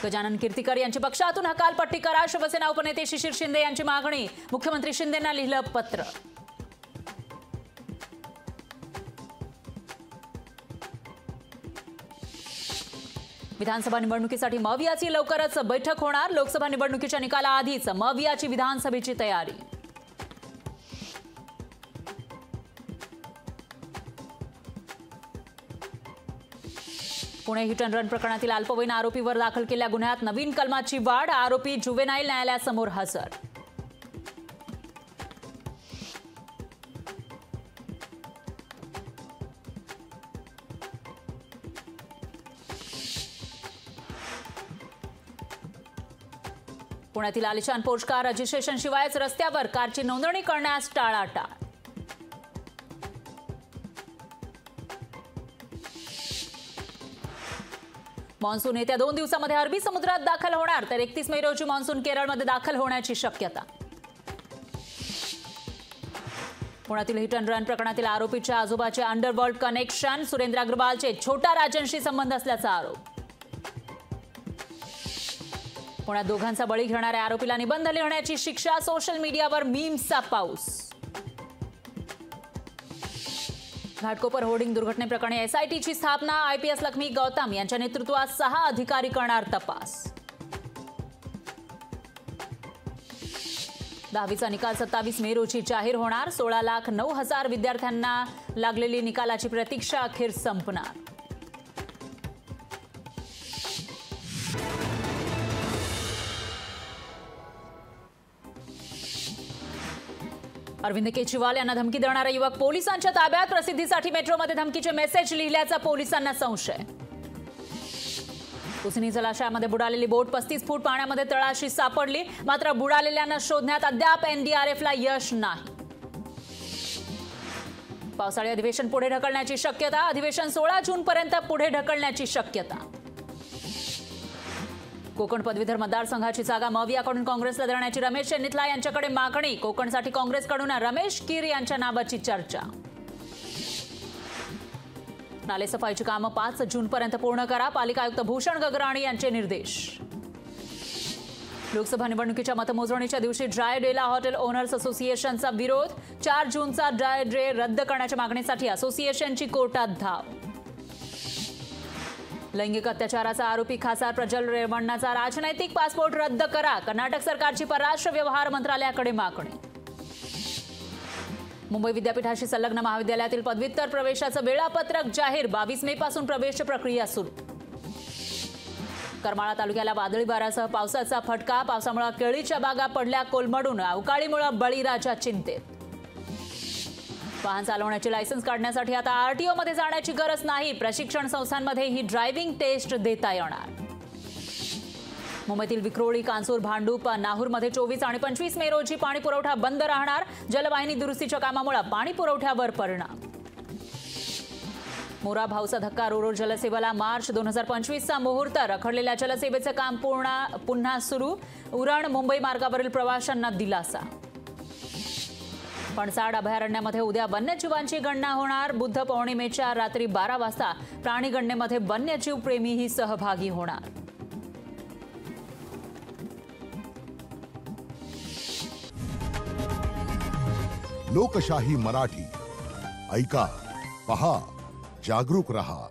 गजानन कीर्तिकर यांची पक्षातून हकालपट्टी करा, शिवसेना उपनेते शिशिर शिंदे यांची मागणी, मुख्यमंत्री शिंदेंना लिहिलं पत्र. विधानसभा निवडणुकीसाठी मवियाची लवकरच बैठक होणार. लोकसभा निवडणुकीच्या निकालाआधीच मवियाची विधानसभेची तयारी. पुणे हिट अँड रन प्रकरणातील अल्पवयीन आरोपीवर दाखल केलेल्या गुन्ह्यात नवीन कलमाची वाढ. आरोपी जुवेनाईल न्यायालयासमोर हजर. पुण्यातील आलिशान पोर्श कार रजिस्ट्रेशन शिवायच रस्त्यावर कारची नोंदणी करण्यास टाळाटाळ. मान्सून येत्या 2 दिवसांमध्ये अरबी समुद्रात दाखल होणार, तर 31 मे रोजी मान्सून केरळमध्ये दाखल होण्याची शक्यता. पुण्यातील हिट अँड रन प्रकरणातील आरोपीच्या आजोबाचे अंडरवर्ल्ड कनेक्शन. सुरेंद्र अग्रवालचे छोटा राजनशी संबंध असल्याचा आरोप. पुण्यात दोघांचा बळी घेणाऱ्या आरोपीला निबंध लिहिण्याची शिक्षा. सोशल मीडियावर मीम्सचा पाऊस. घाटकोपर होर्डिंग दुर्घटनेप्रकरणी एसआयटीची स्थापना. आयपीएस लक्ष्मी गौतम यांच्या नेतृत्वात 6 अधिकारी करणार तपास. 10वीचा निकाल 27 मे रोजी जाहीर होणार. 16,09,000 विद्यार्थ्यांना लागलेली निकालाची प्रतीक्षा अखेर संपणार. अरविंद केजरीवाल यांना धमकी देणारा युवक पोलिसांच्या ताब्यात. प्रसिद्धीसाठी मेट्रोमध्ये धमकीचे मेसेज लिहिल्याचा पोलिसांना संशय. कुसनी जलाशयामध्ये बुडालेली बोट 35 फूट पाण्यामध्ये तळाशी सापडली. मात्र बुडालेल्यांना शोधण्यात अद्याप एनडीआरएफला यश नाही. पावसाळी अधिवेशन पुढे ढकलण्याची शक्यता. अधिवेशन 16 जूनपर्यंत पुढे ढकलण्याची शक्यता. कोकण पदवीधर मतदारसंघाची जागा मवियाकडून काँग्रेसला देण्याची रमेश चेन्निथला यांच्याकडे मागणी. कोकणसाठी काँग्रेसकडून रमेश कीर यांच्या नावाची चर्चा. नालेसफाईची कामं 5 जूनपर्यंत पूर्ण करा. पालिका आयुक्त भूषण गगराणी यांचे निर्देश. लोकसभा निवडणुकीच्या मतमोजणीच्या दिवशी ड्राय डेला हॉटेल ओनर्स असोसिएशनचा विरोध. 4 जूनचा ड्राय डे रद्द करण्याच्या मागणीसाठी असोसिएशनची कोर्टात धाव. लैंगिक अत्याचाराचा आरोपी खासदार प्रज्वल रेवण्णाचा राजनैतिक पासपोर्ट रद्द करा. कर्नाटक सरकारची परराष्ट्र व्यवहार मंत्रालयाकडे मागणी. मुंबई विद्यापीठाशी संलग्न महाविद्यालयातील पदव्युत्तर प्रवेशाचं वेळापत्रक जाहीर. 22 मे पासून प्रवेश प्रक्रिया सुरू. करमाळा तालुक्याला वादळी वाऱ्यासह पावसाचा फटका. पावसामुळे केळीच्या बागा पडल्या कोलमडून. अवकाळीमुळे बळीराजा चिंतेत. वाहन चालवण्याचे लायसन्स काढण्यासाठी आता आरटीओ मध्ये जाण्याची गरज नाही. प्रशिक्षण संस्थांमध्ये ही ड्रायव्हिंग टेस्ट देता येणार. मुंबईतील विक्रोळी, कांसूर, भांडूप, नाहूरमध्ये 24 आणि 25 मे रोजी पाणी पुरवठा बंद राहणार. जलवाहिनी दुरुस्तीच्या कामामुळे पाणी पुरवठ्यावर परिणाम. मोरा भाऊचा धक्का. रोरो जलसेवेला मार्च 2025चा मुहूर्त. रखडलेल्या जलसेवेचं काम पुन्हा सुरू. उरण मुंबई मार्गावरील प्रवाशांना दिलासा. पणसाड अभयारण्यामध्ये उद्या वन्यजीवांची गणना होणार. बुद्ध पौर्णिमेच्या रात्री 12 वाजता प्राणी गणनेमध्ये वन्यजीव प्रेमीही सहभागी होणार. लोकशाही मराठी ऐका, पहा, जागरूक रहा.